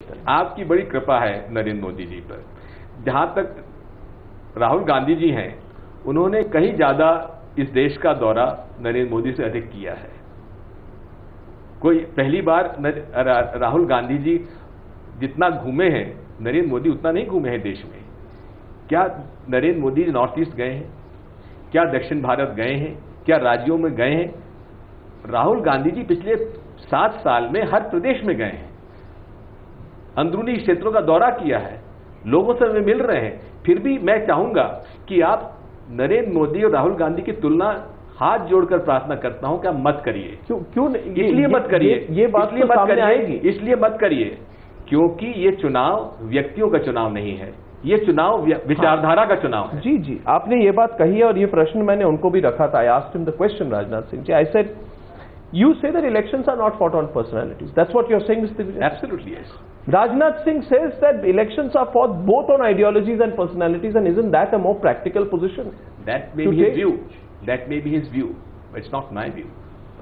आपकी बड़ी कृपा है नरेंद्र मोदी जी पर। जहां तक राहुल गांधी जी हैं, उन्होंने कहीं ज्यादा इस देश का दौरा नरेंद्र मोदी से अधिक किया है। कोई पहली बार राहुल गांधी जी जितना घूमे हैं, नरेंद्र मोदी उतना नहीं घूमे हैं देश में। क्या नरेंद्र मोदी नॉर्थ ईस्ट गए हैं? क्या दक्षिण भारत गए हैं? क्या राज्यों में गए हैं? राहुल गांधी जी पिछले 7 साल में हर प्रदेश में गए हैं, अंदरूनी क्षेत्रों का दौरा किया है, लोगों से वे मिल रहे हैं। फिर भी मैं चाहूंगा कि आप नरेंद्र मोदी और राहुल गांधी की तुलना हाथ जोड़कर प्रार्थना करता हूं कि आप मत करिए। क्यों इसलिए मत करिए, ये बात तो सामने आएगी। इसलिए मत करिए क्योंकि ये चुनाव व्यक्तियों का चुनाव नहीं है, ये चुनाव विचारधारा का चुनाव है। जी, आपने ये बात कही है और ये प्रश्न मैंने उनको भी रखा था। I asked him the question, Rajnath Singh ji, I said you say that elections are not fought on personalities. That's what you're saying, Mr. Vijay? Absolutely, yes. Rajnath Singh says that elections are fought both on ideologies and personalities, and isn't that a more practical position? That may be his view. That may be his view, but it's not my view.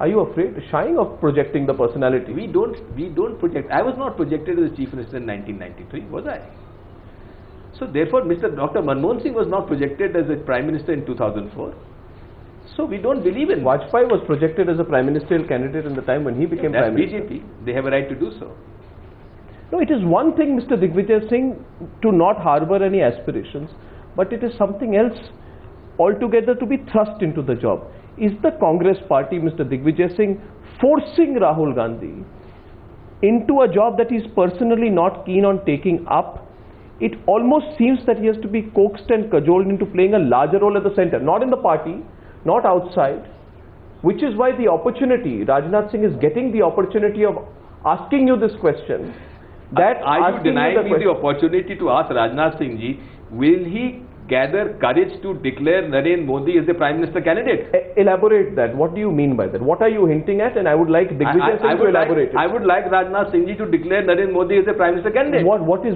Are you afraid, shying of projecting the personality? We don't project. I was not projected as a chief minister in 1993, was I? So therefore, Dr. Manmohan Singh was not projected as a prime minister in 2004. So we don't believe in. Vajpayee was projected as a prime ministerial candidate in the time when he became prime minister. BJP. They have a right to do so. No, it is one thing, Mr. Digvijay Singh, to not harbor any aspirations, but it is something else altogether to be thrust into the job. Is the Congress party, Mr. Digvijay Singh, forcing Rahul Gandhi into a job that he is personally not keen on taking up? It almost seems that he has to be coaxed and cajoled into playing a larger role at the center, not in the party, not outside, which is why the opportunity, Rajnath Singh is getting the opportunity of asking you this question. That are you denying me the opportunity to ask Rajnath Singh ji, will he gather courage to declare Narendra Modi as the Prime Minister candidate? Elaborate that. What do you mean by that? What are you hinting at? And I would like Digvijay Singh to elaborate it. I would like Rajnath Singh ji to declare Narendra Modi as the Prime Minister candidate. What is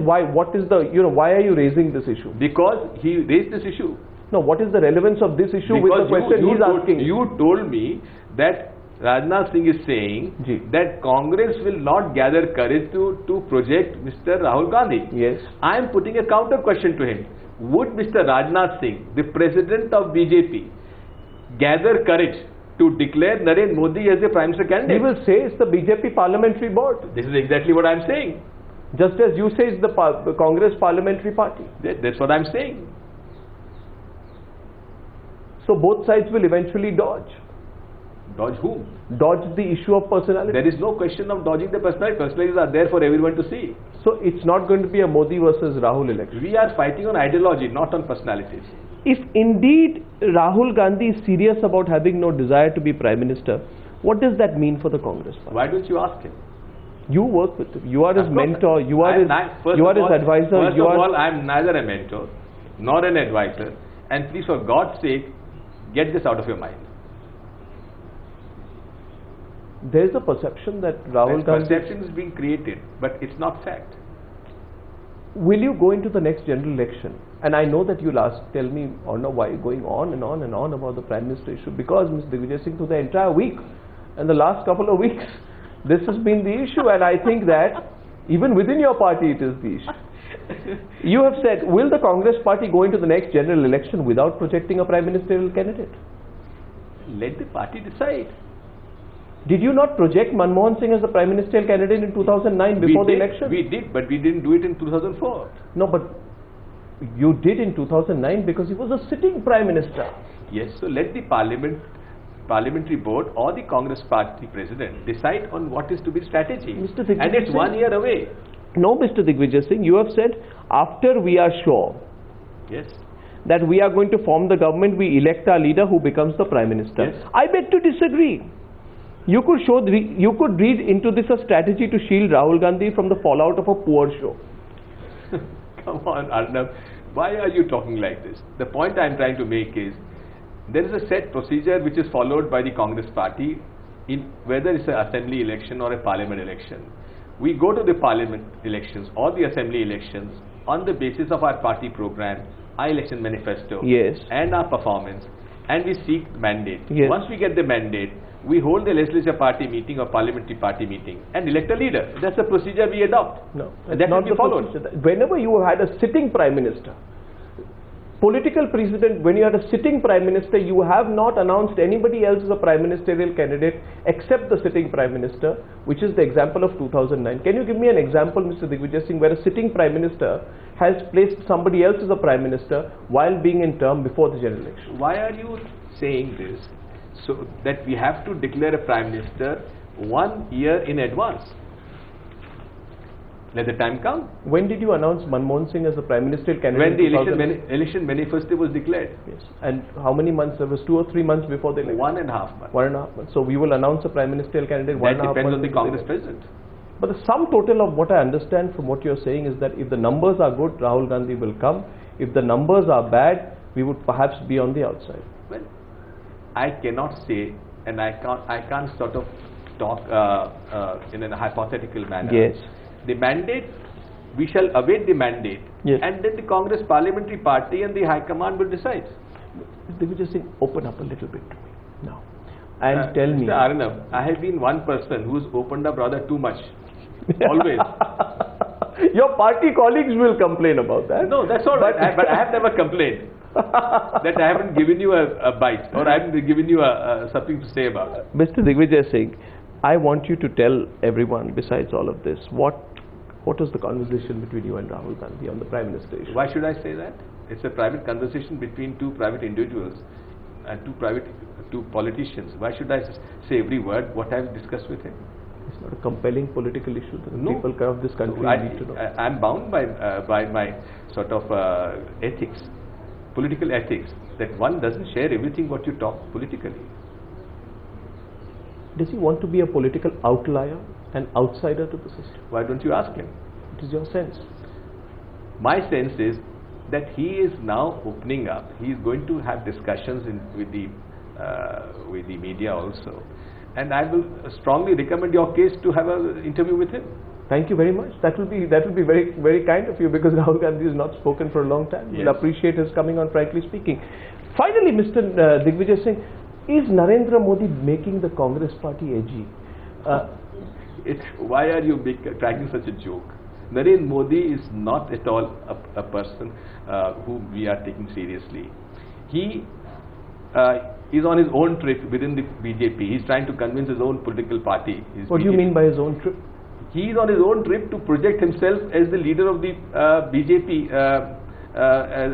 the, why are you raising this issue? Because he raised this issue. No, what is the relevance of this issue with the question he's asking? You told me that Rajnath Singh is saying that Congress will not gather courage to project Mr. Rahul Gandhi. Yes. I am putting a counter question to him. Would Mr. Rajnath Singh, the president of BJP, gather courage to declare Narendra Modi as the Prime Minister candidate? He will say it's the BJP parliamentary board. This is exactly what I am saying. Just as you say it's the Congress parliamentary party. That's what I am saying. So both sides will eventually dodge. Dodge whom? Dodge the issue of personality. There is no question of dodging the personality. Personalities are there for everyone to see. So it's not going to be a Modi versus Rahul election. We are fighting on ideology, not on personalities. If indeed Rahul Gandhi is serious about having no desire to be Prime Minister, what does that mean for the Congress party? Why don't you ask him? You work with him. You are his mentor. You are his advisor. First of all, I am neither a mentor nor an advisor. And please, for God's sake, get this out of your mind. There is a perception that Rahul Gandhi... Perception is being created, but it's not fact. Will you go into the next general election? And I know that you'll tell me, or no, why going on and on and on about the Prime Minister issue, because Mr. Digvijay Singh, through the entire week and the last couple of weeks, this has been the issue, and I think that even within your party it is the issue. You have said, will the Congress party go into the next general election without projecting a Prime Ministerial candidate? Let the party decide. Did you not project Manmohan Singh as the Prime Ministerial candidate in 2009 before the election? We did, but we didn't do it in 2004. No, but you did in 2009 because he was a sitting Prime Minister. Yes, so let the parliamentary board or the Congress party president decide on what is to be strategy. And it's 1 year away. No, Mr. Digvijay Singh, you have said after we are sure that we are going to form the government, we elect our leader who becomes the Prime Minister. Yes. I beg to disagree. You could read into this a strategy to shield Rahul Gandhi from the fallout of a poor show. Come on, Arnab. Why are you talking like this? The point I am trying to make is there is a set procedure which is followed by the Congress party in whether it's an assembly election or a parliament election. We go to the parliament elections or the assembly elections on the basis of our party program, our election manifesto, and our performance, and we seek mandate. Yes. Once we get the mandate, We hold a legislature party meeting or parliamentary party meeting and elect a leader. That's the procedure we adopt. No, and that not will be the followed. procedure. Whenever you had a sitting prime minister, political precedent, when you had a sitting prime minister, you have not announced anybody else as a prime ministerial candidate except the sitting prime minister, which is the example of 2009. Can you give me an example, Mr. Digvijay Singh, where a sitting prime minister has placed somebody else as a prime minister while being in term before the general election? Why are you saying this? So that we have to declare a prime minister 1 year in advance. Let the time come. When did you announce Manmohan Singh as the prime ministerial candidate? When the election manifesto was declared. Yes. And how many months? There was 2 or 3 months before the election. 1.5 months. 1.5 months. So we will announce a prime ministerial candidate. That depends on the Congress president. But the sum total of what I understand from what you're saying is that if the numbers are good, Rahul Gandhi will come. If the numbers are bad, we would perhaps be on the outside. Well, I cannot say, and I can't sort of talk in a hypothetical manner. Yes. The mandate, we shall await the mandate, yes, and then the Congress Parliamentary Party and the High Command will decide. Digvijay Singh, open up a little bit to me now and tell me. Mr. Arnab, I have been one person who's opened up rather too much. Always. Your party colleagues will complain about that. No, that's all right. But I have never complained that I haven't given you a bite or I haven't given you something to say about it. Mr. Digvijay Singh, I want you to tell everyone, besides all of this, what was the conversation between you and Rahul Gandhi on the Prime Minister issue? Why should I say that? It's a private conversation between two private individuals and two politicians. Why should I say every word what I've discussed with him? It's not a compelling political issue that no. People of this country need to know. I'm bound by my sort of ethics, political ethics, that one doesn't share everything what you talk politically. Does he want to be a political outlier, an outsider to the system? Why don't you ask him? What is your sense? My sense is that he is now opening up. He is going to have discussions with the media also. And I will strongly recommend your case to have an interview with him. Thank you very much. That will be very, very kind of you, because Rahul Gandhi has not spoken for a long time. Yes. We'll appreciate his coming on, frankly speaking. Finally, Mr. Digvijay Singh, is Narendra Modi making the Congress party edgy? Why are you cracking such a joke? Narendra Modi is not at all a person whom we are taking seriously. He is on his own trip within the BJP. He's trying to convince his own political party. What do you mean by his own trip? He is on his own trip to project himself as the leader of the BJP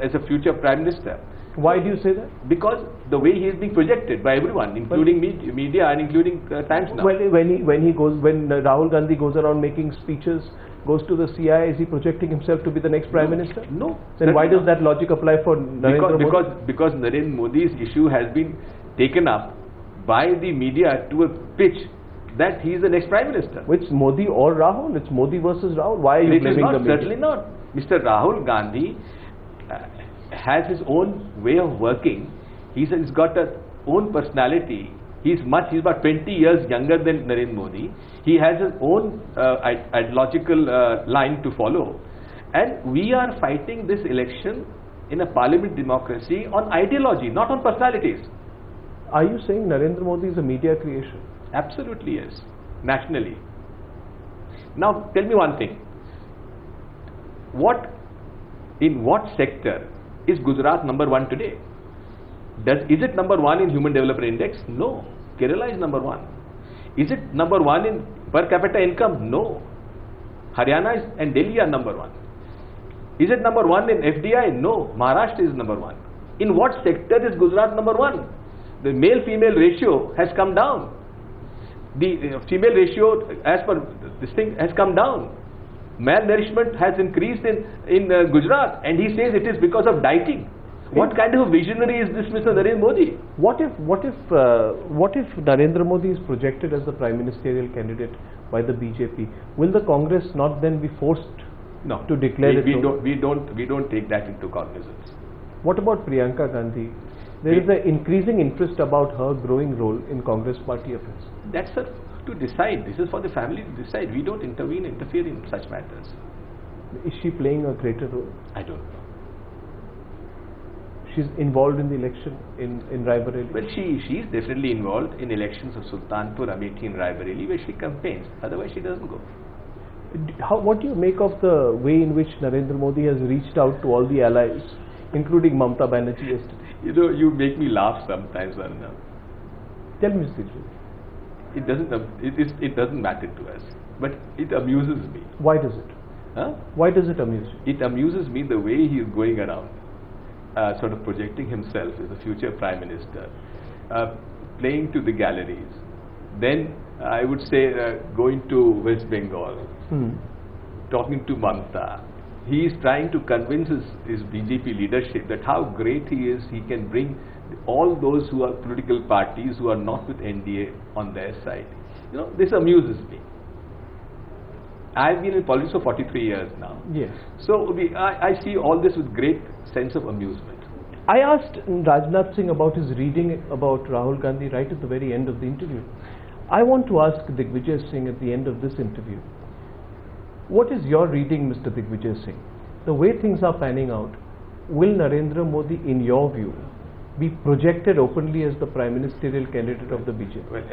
as a future Prime Minister. Why do you say that? Because the way he is being projected by everyone, including media and including Times Now. Well, when Rahul Gandhi goes around making speeches, goes to the CI, is he projecting himself to be the next Prime Minister? No. Then why does that logic apply for Narendra Modi? Because Narendra Modi's issue has been taken up by the media to a pitch that he is the next Prime Minister. Which Modi or Rahul? It's Modi versus Rahul. Why are you blaming the media? Certainly not. Mr. Rahul Gandhi has his own way of working. He's got a own personality. He's about 20 years younger than Narendra Modi. He has his own ideological line to follow. And we are fighting this election in a parliament democracy on ideology, not on personalities. Are you saying Narendra Modi is a media creation? Absolutely yes. Nationally. Now tell me one thing. In what sector is Gujarat number 1 today? Is it number 1 in Human Development Index? No. Kerala is number 1. Is it number 1 in per capita income? No. Haryana and Delhi are number 1. Is it number 1 in FDI? No. Maharashtra is number 1. In what sector is Gujarat number 1? The male-female ratio has come down. The female ratio as per this thing has come down. Malnourishment has increased in Gujarat, and he says it is because of dieting. What kind of a visionary is this, Mr. Narendra Modi? What if Narendra Modi is projected as the prime ministerial candidate by the BJP? Will the Congress not then be forced to declare it? We don't take that into cognizance. What about Priyanka Gandhi? There is an increasing interest about her growing role in Congress party affairs. That's her to decide. This is for the family to decide. We don't interfere in such matters. Is she playing a greater role? I don't know. she's involved in the election in Raebareli? Well, she's definitely involved in elections of Sultanpur, Amethi and Raebareli, where she campaigns. Otherwise, she doesn't go. What do you make of the way in which Narendra Modi has reached out to all the allies, including Mamata Banerjee yesterday? You know, you make me laugh sometimes, Arnab. Tell me, Mr. Digvijay. It doesn't matter to us, but it amuses me. Why does it? Huh? Why does it amuse you? It amuses me the way he is going around, sort of projecting himself as a future prime minister, playing to the galleries. Then I would say going to West Bengal, talking to Mamata. He is trying to convince his BJP leadership that how great he is. He can bring all those who are political parties who are not with NDA on their side. You know, this amuses me. I've been in politics for 43 years now. Yes. So I see all this with great sense of amusement. I asked Rajnath Singh about his reading about Rahul Gandhi right at the very end of the interview. I want to ask Digvijay Singh at the end of this interview, what is your reading, Mr. Digvijay Singh? The way things are panning out, will Narendra Modi, in your view, be projected openly as the prime ministerial candidate of the BJP? Well,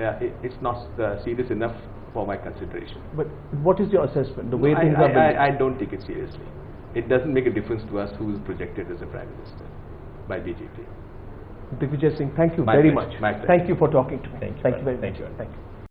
it's not serious enough for my consideration. But what is your assessment? The way things are building? I don't take it seriously. It doesn't make a difference to us who is projected as a prime minister by BJP. Digvijay Singh, thank you My very pleasure. much. My pleasure. Thank you for talking to me. Thank you. Thank you very much. Thank you. Thank you.